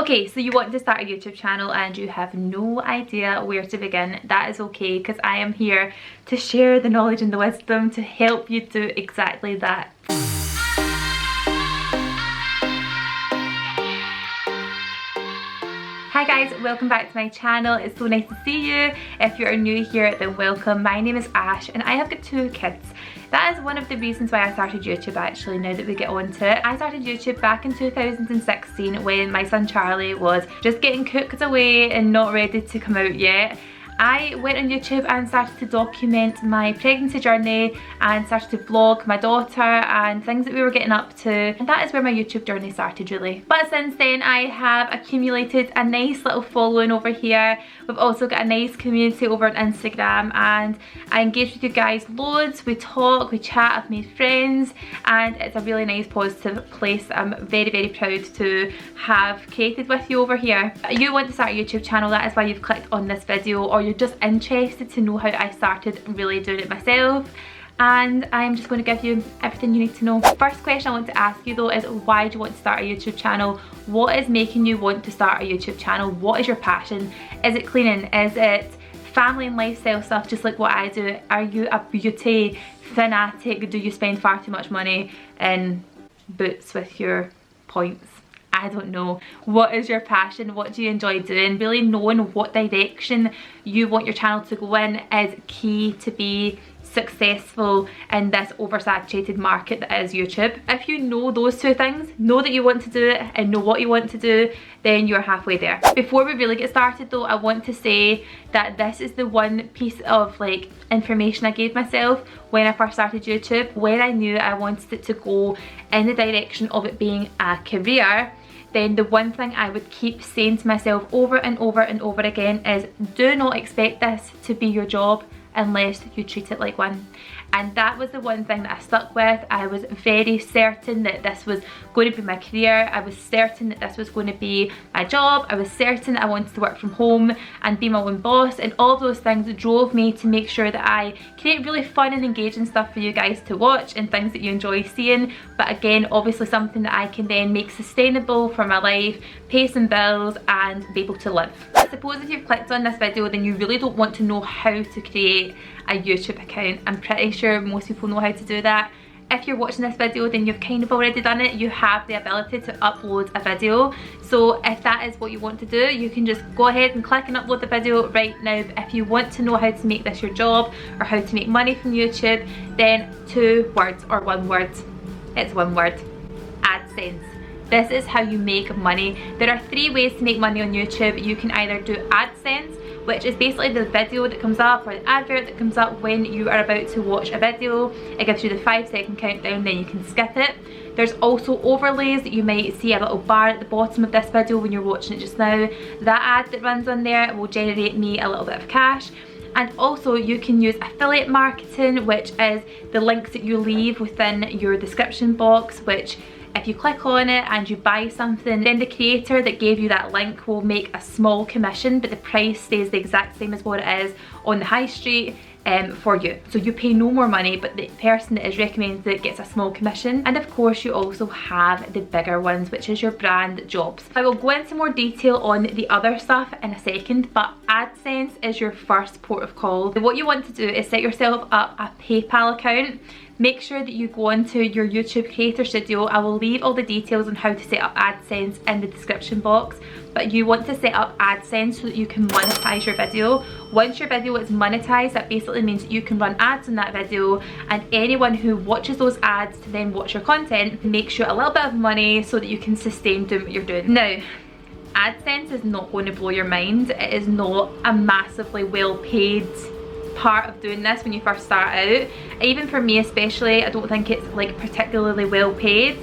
Okay, so you want to start a YouTube channel and you have no idea where to begin. That is okay, because I am here to share the knowledge and the wisdom to help you do exactly that. Hi guys, welcome back to my channel. It's so nice to see you. If you are new here, then welcome. My name is Ash and I have got 2 kids. That is one of the reasons why I started YouTube actually, now that we get on to it. I started YouTube back in 2016 when my son Charlie was just getting cooked away and not ready to come out yet. I went on YouTube and started to document my pregnancy journey and started to vlog my daughter and things that we were getting up to, and that is where my YouTube journey started really. But since then I have accumulated a nice little following over here. We've also got a nice community over on Instagram and I engage with you guys loads. We talk, we chat, I've made friends and it's a really nice positive place. I'm very proud to have created with you over here. You want to start a YouTube channel, that is why you've clicked on this video, or you're just interested to know how I started really doing it myself, and I'm just going to give you everything you need to know. First question I want to ask you though is, why do you want to start a YouTube channel? What is making you want to start a YouTube channel? What is your passion? Is it cleaning? Is it family and lifestyle stuff just like what I do? Are you a beauty fanatic? Do you spend far too much money in boots with your points? I don't know. What is your passion? What do you enjoy doing? Really knowing what direction you want your channel to go in is key to be successful in this oversaturated market that is YouTube. If you know those 2 things, know that you want to do it and know what you want to do, then you're halfway there. Before we really get started though, I want to say that this is the one piece of like information I gave myself when I first started YouTube. When I knew I wanted it to go in the direction of it being a career, then the one thing I would keep saying to myself over and over and over again is, do not expect this to be your job unless you treat it like one. And that was the one thing that I stuck with. I was very certain that this was going to be my career. I was certain that this was going to be my job. I was certain that I wanted to work from home and be my own boss, and all of those things drove me to make sure that I create really fun and engaging stuff for you guys to watch and things that you enjoy seeing, but again obviously something that I can then make sustainable for my life, pay some bills and be able to live. I suppose if you've clicked on this video then you really don't want to know how to create a YouTube account. I'm pretty sure most people know how to do that. If you're watching this video then you've kind of already done it. You have the ability to upload a video, so if that is what you want to do, you can just go ahead and click and upload the video right now. But if you want to know how to make this your job or how to make money from YouTube, then 2 words or 1 word. It's 1 word: AdSense. This is how you make money. There are 3 ways to make money on YouTube. You can either do AdSense, which is basically the video that comes up or the advert that comes up when you are about to watch a video. It gives you the 5-second countdown, then you can skip it. There's also overlays that you might see a little bar at the bottom of this video when you're watching it just now. That ad that runs on there will generate me a little bit of cash. And also you can use affiliate marketing, which is the links that you leave within your description box, which if you click on it and you buy something, then the creator that gave you that link will make a small commission, but the price stays the exact same as what it is on the high street for you. So you pay no more money, but the person that is recommended it gets a small commission. And of course you also have the bigger ones, which is your brand jobs. I will go into more detail on the other stuff in a second, but AdSense is your first port of call. What you want to do is set yourself up a PayPal account. Make sure that you go onto your YouTube Creator Studio. I will leave all the details on how to set up AdSense in the description box, but you want to set up AdSense so that you can monetize your video. Once your video is monetized, that basically means that you can run ads on that video, and anyone who watches those ads to then watch your content makes you a little bit of money so that you can sustain doing what you're doing. Now, AdSense is not going to blow your mind. It is not a massively well paid part of doing this when you first start out. Even for me especially, I don't think it's like particularly well paid,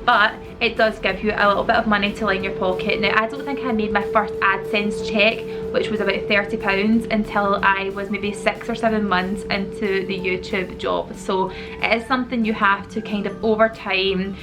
but it does give you a little bit of money to line your pocket. Now I don't think I made my first AdSense check, which was about £30, until I was maybe 6 or 7 months into the YouTube job. So it is something you have to kind of over time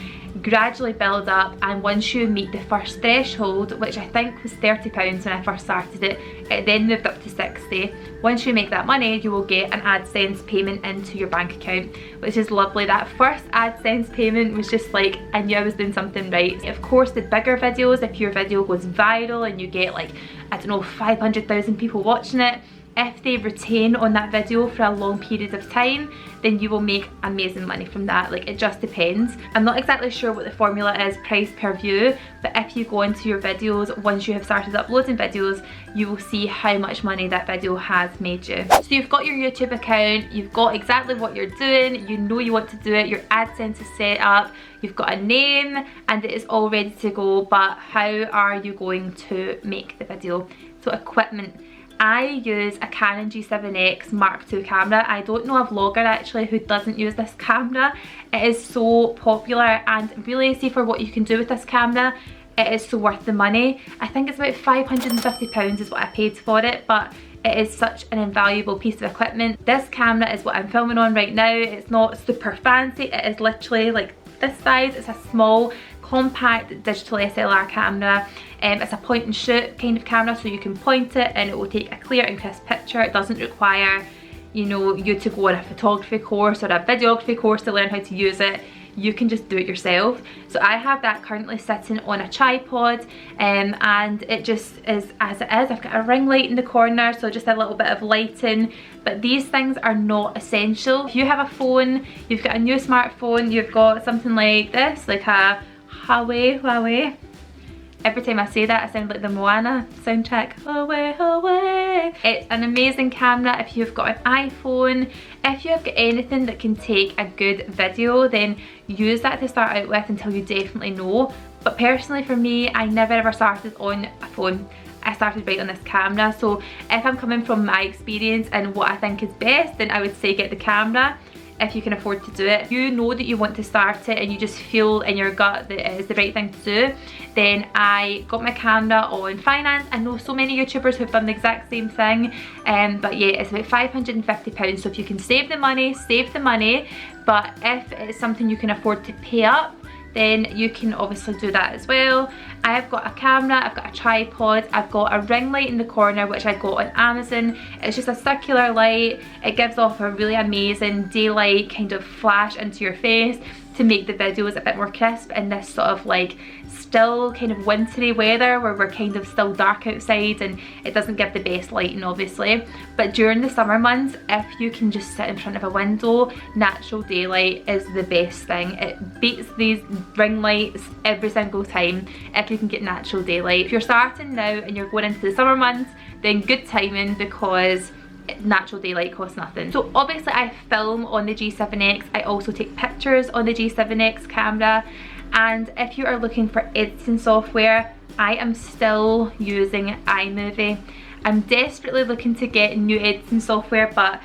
gradually build up, and once you meet the first threshold, which I think was £30 when I first started it, it then moved up to 60. Once you make that money, you will get an AdSense payment into your bank account, which is lovely. That first AdSense payment was just like, I knew I was doing something right. Of course, the bigger videos, if your video goes viral and you get like, I don't know, 500,000 people watching it, if they retain on that video for a long period of time, then you will make amazing money from that. Like, it just depends. I'm not exactly sure what the formula is price per view, but if you go into your videos, once you have started uploading videos, you will see how much money that video has made you. So you've got your YouTube account, you've got exactly what you're doing, you know you want to do it, your AdSense is set up, you've got a name, and it is all ready to go, but how are you going to make the video? So equipment. I use a Canon G7X Mark II camera. I don't know a vlogger actually who doesn't use this camera. It is so popular, and really, see, for what you can do with this camera, it is so worth the money. I think it's about £550 is what I paid for it, but it is such an invaluable piece of equipment. This camera is what I'm filming on right now. It's not super fancy, it is literally like this size. It's a small compact digital SLR camera. It's a point and shoot kind of camera, so you can point it and it will take a clear and crisp picture. It doesn't require, you know, you to go on a photography course or a videography course to learn how to use it. You can just do it yourself. So I have that currently sitting on a tripod, and it just is as it is. I've got a ring light in the corner, so just a little bit of lighting, but these things are not essential. If you have a phone, you've got a new smartphone, you've got something like this, like a Huawei. Every time I say that, I sound like the Moana soundtrack. Huawei. It's an amazing camera if you've got an iPhone. If you've got anything that can take a good video, then use that to start out with until you definitely know. But personally for me, I never ever started on a phone. I started right on this camera. So if I'm coming from my experience and what I think is best, then I would say get the camera. If you can afford to do it, you know that you want to start it and you just feel in your gut that it is the right thing to do, then I got my camera on finance. I know so many YouTubers who've done the exact same thing, but yeah, it's about £550. So if you can save the money, save the money. But if it's something you can afford to pay up, then you can obviously do that as well. I've got a camera, I've got a tripod, I've got a ring light in the corner which I got on Amazon. It's just a circular light. It gives off a really amazing daylight kind of flash into your face to make the videos a bit more crisp in this sort of like still kind of wintry weather where we're kind of still dark outside and it doesn't give the best lighting obviously. But during the summer months, if you can just sit in front of a window, natural daylight is the best thing. It beats these ring lights every single time if you can get natural daylight. If you're starting now and you're going into the summer months, then good timing, because natural daylight costs nothing. So obviously I film on the G7X, I also take pictures on the G7X camera, and if you are looking for editing software, I am still using iMovie. I'm desperately looking to get new editing software, but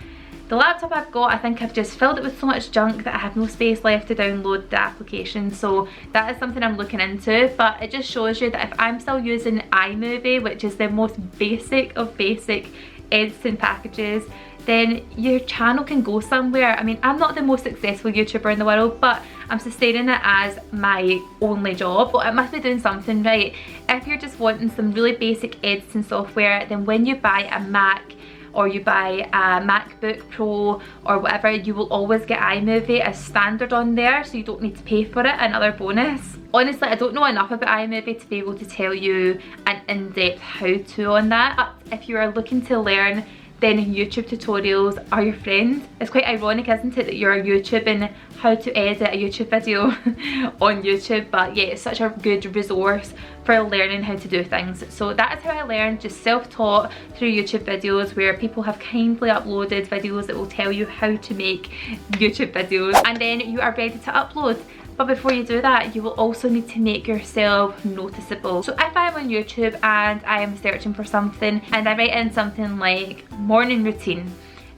the laptop I've got, I think I've just filled it with so much junk that I have no space left to download the application. So that is something I'm looking into, but it just shows you that if I'm still using iMovie, which is the most basic of basic editing packages, then your channel can go somewhere. I mean, I'm not the most successful YouTuber in the world, but I'm sustaining it as my only job. But it must be doing something right. If you're just wanting some really basic editing software, then when you buy a Mac or you buy a MacBook Pro or whatever, you will always get iMovie as standard on there, so you don't need to pay for it. Another bonus. Honestly, I don't know enough about iMovie to be able to tell you an in-depth how-to on that. But if you are looking to learn, then YouTube tutorials are your friend. It's quite ironic, isn't it, that you're YouTubing how to edit a YouTube video on YouTube, but yeah, it's such a good resource for learning how to do things. So that is how I learned, just self-taught through YouTube videos where people have kindly uploaded videos that will tell you how to make YouTube videos, and then you are ready to upload. But before you do that, you will also need to make yourself noticeable. So if I'm on YouTube and I am searching for something and I write in something like morning routine,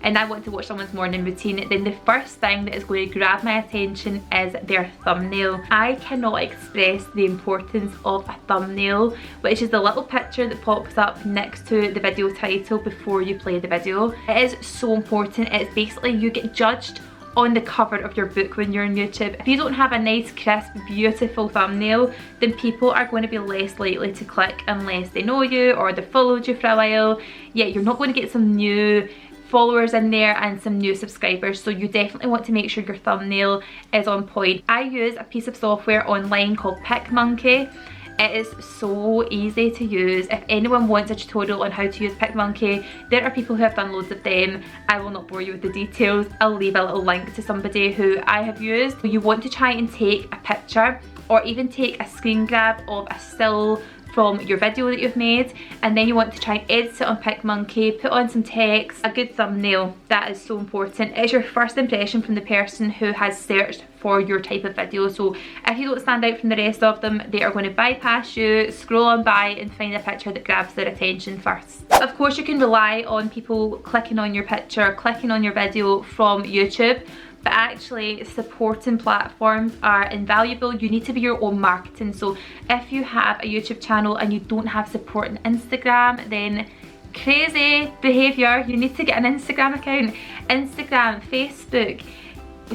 and I want to watch someone's morning routine, then the first thing that is going to grab my attention is their thumbnail. I cannot express the importance of a thumbnail, which is the little picture that pops up next to the video title before you play the video. It is so important. It's basically, you get judged on the cover of your book when you're on YouTube. If you don't have a nice, crisp, beautiful thumbnail, then people are going to be less likely to click unless they know you or they've followed you for a while. Yeah, you're not going to get some new followers in there and some new subscribers, so you definitely want to make sure your thumbnail is on point. I use a piece of software online called PicMonkey. It is so easy to use. If anyone wants a tutorial on how to use PicMonkey, there are people who have done loads of them. I will not bore you with the details. I'll leave a little link to somebody who I have used. You want to try and take a picture or even take a screen grab of a still from your video that you've made, and then you want to try and edit it on PicMonkey, put on some text, a good thumbnail. That is so important. It's your first impression from the person who has searched for your type of video. So if you don't stand out from the rest of them, they are going to bypass you, scroll on by and find a picture that grabs their attention first. Of course, you can rely on people clicking on your picture, clicking on your video from YouTube, but actually supporting platforms are invaluable. You need to be your own marketing. So if you have a YouTube channel and you don't have support on Instagram, then crazy behaviour. You need to get an Instagram account. Instagram, Facebook,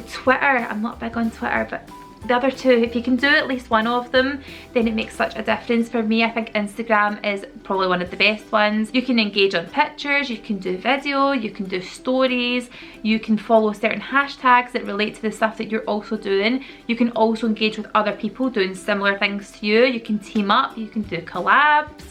Twitter. I'm not big on Twitter, but the other two, if you can do at least one of them, then it makes such a difference. For me, I think Instagram is probably one of the best ones. You can engage on pictures, you can do video, you can do stories, you can follow certain hashtags that relate to the stuff that you're also doing. You can also engage with other people doing similar things to you. You can team up, you can do collabs.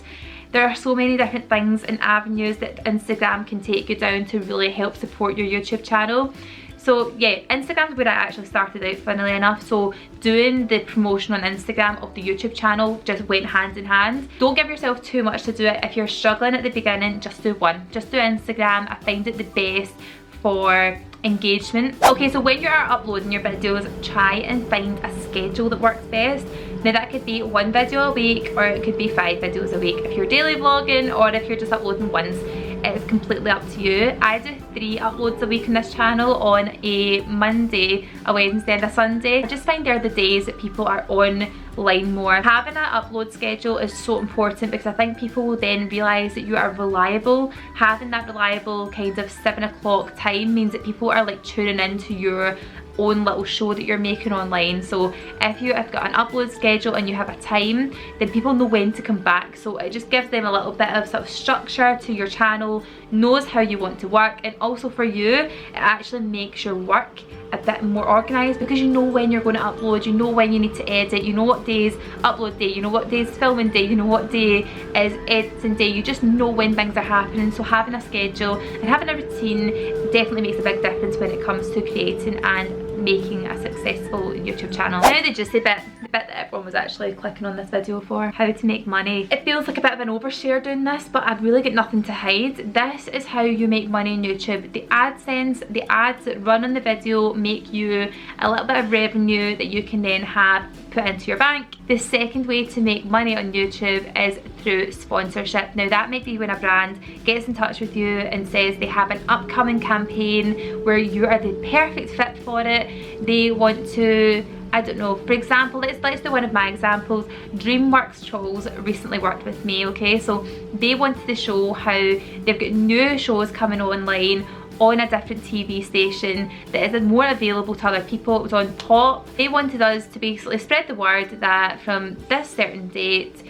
There are so many different things and avenues that Instagram can take you down to really help support your YouTube channel. So yeah, Instagram's where I actually started out, funnily enough. So doing the promotion on Instagram of the YouTube channel just went hand in hand. Don't give yourself too much to do it. If you're struggling at the beginning, just do one. Just do Instagram. I find it the best for engagement. Okay, so when you are uploading your videos, try and find a schedule that works best. Now that could be 1 video a week, or it could be 5 videos a week if you're daily vlogging, or if you're just uploading once. It's completely up to you. I do 3 uploads a week on this channel, on a Monday, a Wednesday and a Sunday. I just find they're the days that people are online more. Having an upload schedule is so important because I think people will then realise that you are reliable. Having that reliable kind of 7 o'clock time means that people are like tuning into your own little show that you're making online. So if you have got an upload schedule and you have a time, then people know when to come back. So it just gives them a little bit of sort of structure to your channel, knows how you want to work, and also for you, it actually makes your work a bit more organised because you know when you're going to upload, you know when you need to edit, you know what days upload day, you know what days filming day, you know what day is editing day. You just know when things are happening. So having a schedule and having a routine definitely makes a big difference when it comes to creating and making a successful YouTube channel. Now the juicy bit, the bit that everyone was actually clicking on this video for, how to make money. It feels like a bit of an overshare doing this, but I've really got nothing to hide. This is how you make money on YouTube. The AdSense, the ads that run on the video make you a little bit of revenue that you can then have put into your bank. The second way to make money on YouTube is through sponsorship. Now that might be when a brand gets in touch with you and says they have an upcoming campaign where you are the perfect fit for it. They want to, I don't know, for example, let's do one of my examples. DreamWorks Trolls recently worked with me, okay? So they wanted to show how they've got new shows coming online on a different TV station that is more available to other people. It was on Pop. They wanted us to basically spread the word that from this certain date,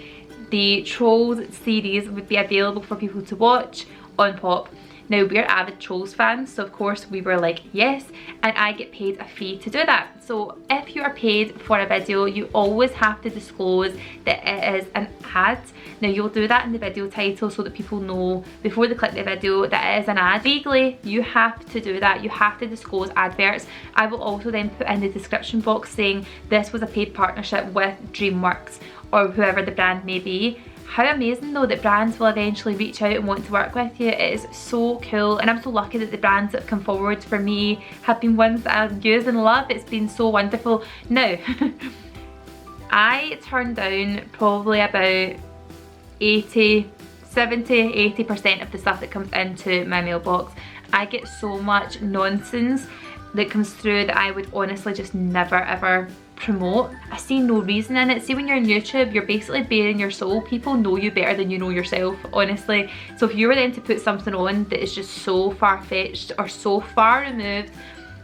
the Trolls series would be available for people to watch on Pop. Now we're avid Trolls fans, so of course we were like yes, and I get paid a fee to do that. So if you are paid for a video, you always have to disclose that it is an ad. Now you'll do that in the video title so that people know before they click the video that it is an ad. Legally, you have to do that. You have to disclose adverts. I will also then put in the description box saying this was a paid partnership with DreamWorks or whoever the brand may be. How amazing though that brands will eventually reach out and want to work with you. It is so cool, and I'm so lucky that the brands that have come forward for me have been ones that I use and love. It's been so wonderful. Now, I turn down probably about 70-80% of the stuff that comes into my mailbox. I get so much nonsense that comes through that I would honestly just never ever promote. I see no reason in it. See, when you're on YouTube, you're basically bearing your soul. People know you better than you know yourself, honestly. So if you were then to put something on that is just so far-fetched or so far removed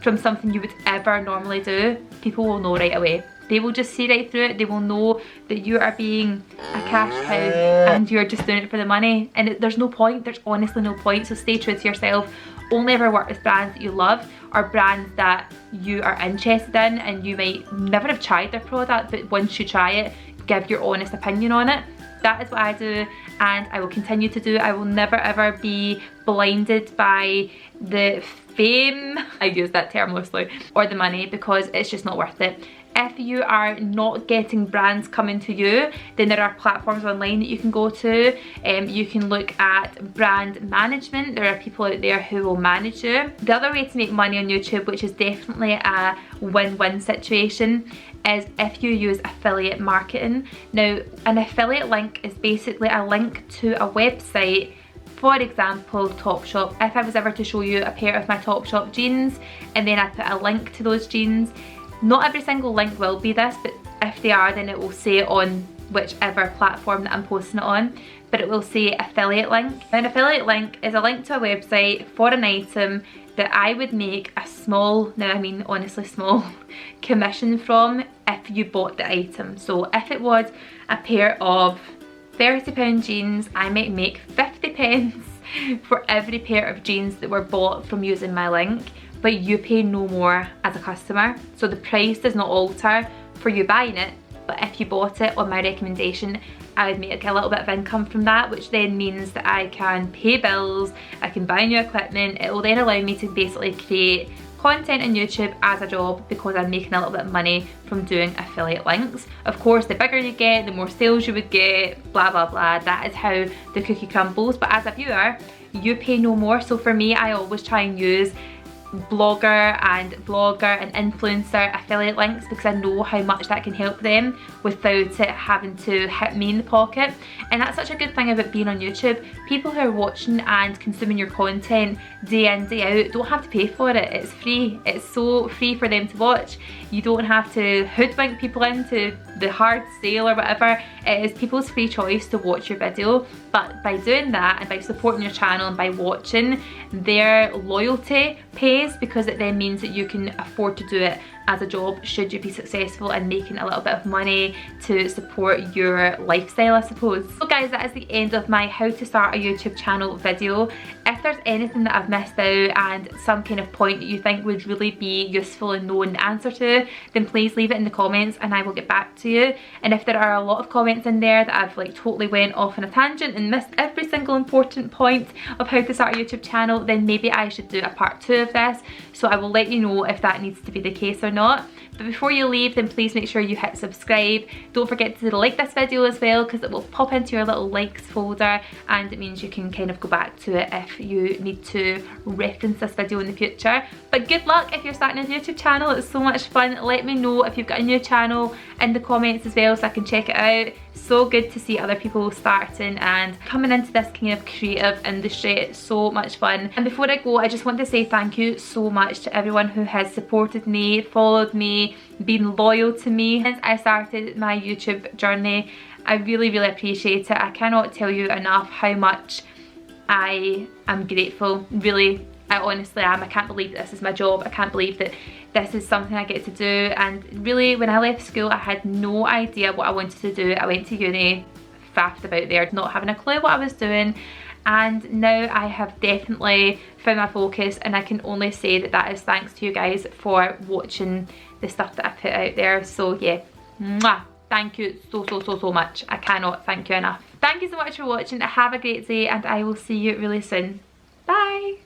from something you would ever normally do, people will know right away. They will just see right through it. They will know that you are being a cash cow and you're just doing it for the money. And there's no point, there's honestly no point. So stay true to yourself. Only ever work with brands that you love or brands that you are interested in, and you might never have tried their product, but once you try it, give your honest opinion on it. That is what I do, and I will continue to do. I will never ever be blinded by the fame, I use that term loosely, or the money, because it's just not worth it. If you are not getting brands coming to you, then there are platforms online that you can go to. You can look at brand management. There are people out there who will manage you. The other way to make money on YouTube, which is definitely a win-win situation, is if you use affiliate marketing. Now, an affiliate link is basically a link to a website. For example, Topshop. If I was ever to show you a pair of my Topshop jeans and then I put a link to those jeans, not every single link will be this, but if they are, then it will say it on whichever platform that I'm posting it on, but it will say affiliate link. An affiliate link is a link to a website for an item that I would make a small, now I mean honestly small, commission from if you bought the item. So if it was a pair of £30 jeans, I might make 50 pence for every pair of jeans that were bought from using my link, but you pay no more as a customer. So the price does not alter for you buying it, but if you bought it on my recommendation, I would make a little bit of income from that, which then means that I can pay bills, I can buy new equipment. It will then allow me to basically create content on YouTube as a job, because I'm making a little bit of money from doing affiliate links. Of course, the bigger you get, the more sales you would get, blah blah blah. That is how the cookie crumbles. But as a viewer, you pay no more. So for me, I always try and use blogger and influencer affiliate links, because I know how much that can help them without it having to hit me in the pocket. And that's such a good thing about being on YouTube. People who are watching and consuming your content day in, day out don't have to pay for it. It's free. It's so free for them to watch. You don't have to hoodwink people into the hard sale or whatever. It is people's free choice to watch your video. But by doing that and by supporting your channel and by watching, their loyalty pays, because it then means that you can afford to do it as a job should you be successful and making a little bit of money to support your lifestyle, I suppose. So guys, that is the end of my how to start a YouTube channel video. If there's anything that I've missed out and some kind of point that you think would really be useful and knowing the answer to, then please leave it in the comments and I will get back to you. And if there are a lot of comments in there that I've like totally went off on a tangent and missed every single important point of how to start a YouTube channel, then maybe I should do a part 2 of this. So I will let you know if that needs to be the case or not. But before you leave, then please make sure you hit subscribe. Don't forget to like this video as well, because it will pop into your little likes folder and it means you can kind of go back to it if you need to reference this video in the future. But good luck if you're starting a YouTube channel. It's so much fun. Let me know if you've got a new channel in the comments as well so I can check it out. So good to see other people starting and coming into this kind of creative industry. It's so much fun. And before I go, I just want to say thank you so much to everyone who has supported me, followed me, been loyal to me since I started my YouTube journey. I really, really appreciate it. I cannot tell you enough how much I am grateful. Really, I honestly am. I can't believe that this is my job. I can't believe that this is something I get to do. And really, when I left school, I had no idea what I wanted to do. I went to uni, faffed about there, not having a clue what I was doing. And now I have definitely found my focus, and I can only say that that is thanks to you guys for watching the stuff that I put out there. So yeah, mwah, thank you so much. I cannot thank you enough. Thank you so much for watching. Have a great day and I will see you really soon. Bye.